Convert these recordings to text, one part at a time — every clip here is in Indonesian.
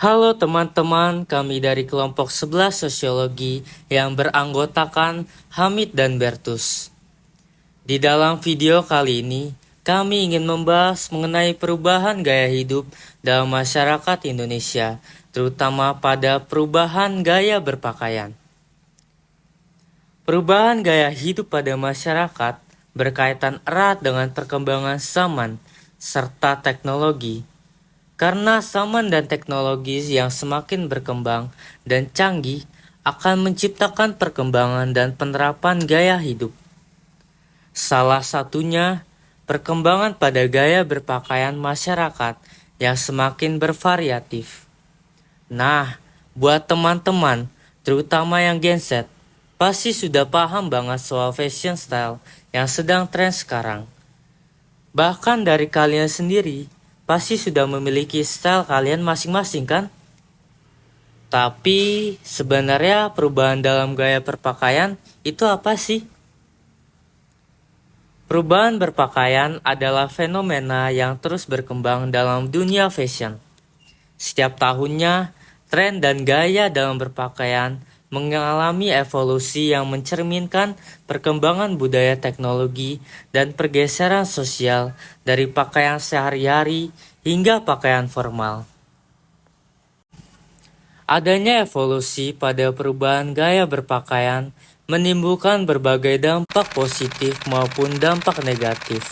Halo teman-teman, kami dari kelompok 11 Sosiologi yang beranggotakan Hamid dan Bertus. Di dalam video kali ini, kami ingin membahas mengenai perubahan gaya hidup dalam masyarakat Indonesia, terutama pada perubahan gaya berpakaian. Perubahan gaya hidup pada masyarakat berkaitan erat dengan perkembangan zaman serta teknologi. Karena zaman dan teknologi yang semakin berkembang dan canggih akan menciptakan perkembangan dan penerapan gaya hidup. Salah satunya, perkembangan pada gaya berpakaian masyarakat yang semakin bervariatif. Nah, buat teman-teman, terutama yang Gen Z, pasti sudah paham banget soal fashion style yang sedang tren sekarang. Bahkan dari kalian sendiri, pasti sudah memiliki style kalian masing-masing kan? Tapi sebenarnya perubahan dalam gaya berpakaian itu apa sih? Perubahan berpakaian adalah fenomena yang terus berkembang dalam dunia fashion. Setiap tahunnya, tren dan gaya dalam berpakaian mengalami evolusi yang mencerminkan perkembangan budaya teknologi dan pergeseran sosial dari pakaian sehari-hari hingga pakaian formal. Adanya evolusi pada perubahan gaya berpakaian menimbulkan berbagai dampak positif maupun dampak negatif.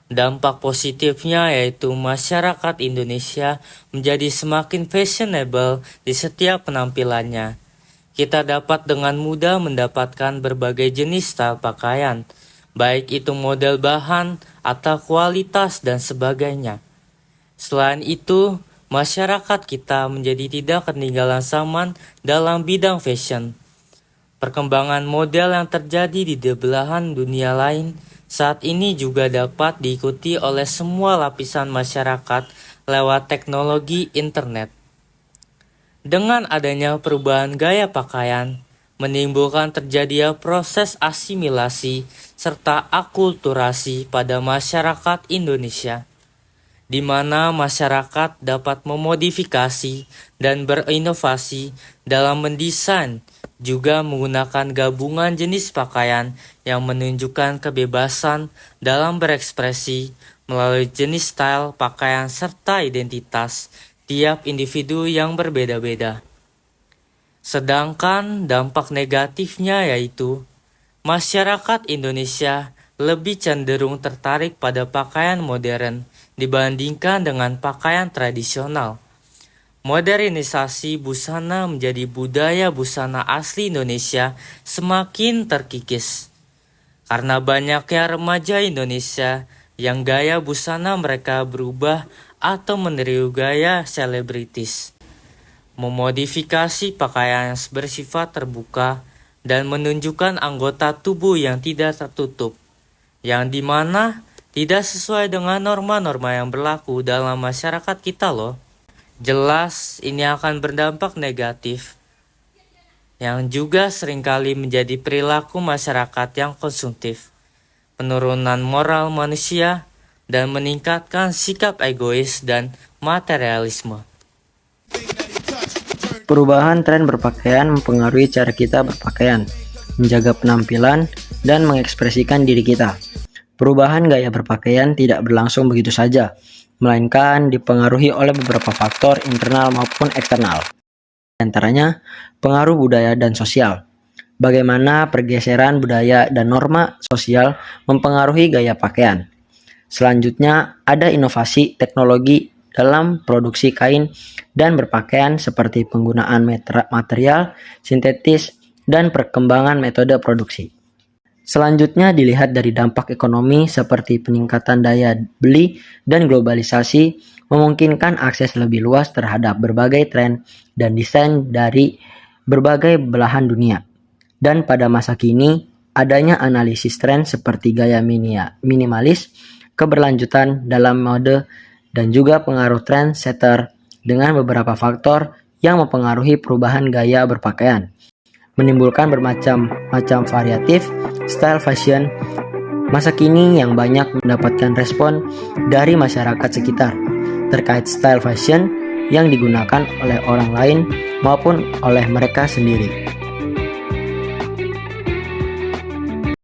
Dampak positifnya yaitu masyarakat Indonesia menjadi semakin fashionable di setiap penampilannya. Kita dapat dengan mudah mendapatkan berbagai jenis style pakaian, baik itu model bahan atau kualitas dan sebagainya. Selain itu, masyarakat kita menjadi tidak ketinggalan zaman dalam bidang fashion. Perkembangan model yang terjadi di belahan dunia lain saat ini juga dapat diikuti oleh semua lapisan masyarakat lewat teknologi internet. Dengan adanya perubahan gaya pakaian, menimbulkan terjadinya proses asimilasi serta akulturasi pada masyarakat Indonesia, di mana masyarakat dapat memodifikasi dan berinovasi dalam mendesain, juga menggunakan gabungan jenis pakaian yang menunjukkan kebebasan dalam berekspresi melalui jenis style pakaian serta identitas tiap individu yang berbeda-beda. Sedangkan dampak negatifnya yaitu masyarakat Indonesia lebih cenderung tertarik pada pakaian modern dibandingkan dengan pakaian tradisional. Modernisasi busana menjadi budaya busana asli Indonesia semakin terkikis. Karena banyaknya remaja Indonesia yang gaya busana mereka berubah atau meniru gaya selebritis, memodifikasi pakaian yang bersifat terbuka dan menunjukkan anggota tubuh yang tidak tertutup, yang dimana tidak sesuai dengan norma-norma yang berlaku dalam masyarakat kita loh. Jelas ini akan berdampak negatif, yang juga seringkali menjadi perilaku masyarakat yang konsumtif, penurunan moral manusia, dan meningkatkan sikap egois dan materialisme. Perubahan tren berpakaian mempengaruhi cara kita berpakaian, menjaga penampilan, dan mengekspresikan diri kita. Perubahan gaya berpakaian tidak berlangsung begitu saja, melainkan dipengaruhi oleh beberapa faktor internal maupun eksternal. Di antaranya, pengaruh budaya dan sosial. Bagaimana pergeseran budaya dan norma sosial mempengaruhi gaya pakaian. Selanjutnya, ada inovasi teknologi dalam produksi kain dan berpakaian seperti penggunaan material sintetis dan perkembangan metode produksi. Selanjutnya dilihat dari dampak ekonomi seperti peningkatan daya beli dan globalisasi memungkinkan akses lebih luas terhadap berbagai tren dan desain dari berbagai belahan dunia. Dan pada masa kini, adanya analisis tren seperti gaya minimalis, keberlanjutan dalam mode, dan juga pengaruh trendsetter dengan beberapa faktor yang mempengaruhi perubahan gaya berpakaian, menimbulkan bermacam-macam variatif style fashion masa kini yang banyak mendapatkan respon dari masyarakat sekitar terkait style fashion yang digunakan oleh orang lain maupun oleh mereka sendiri.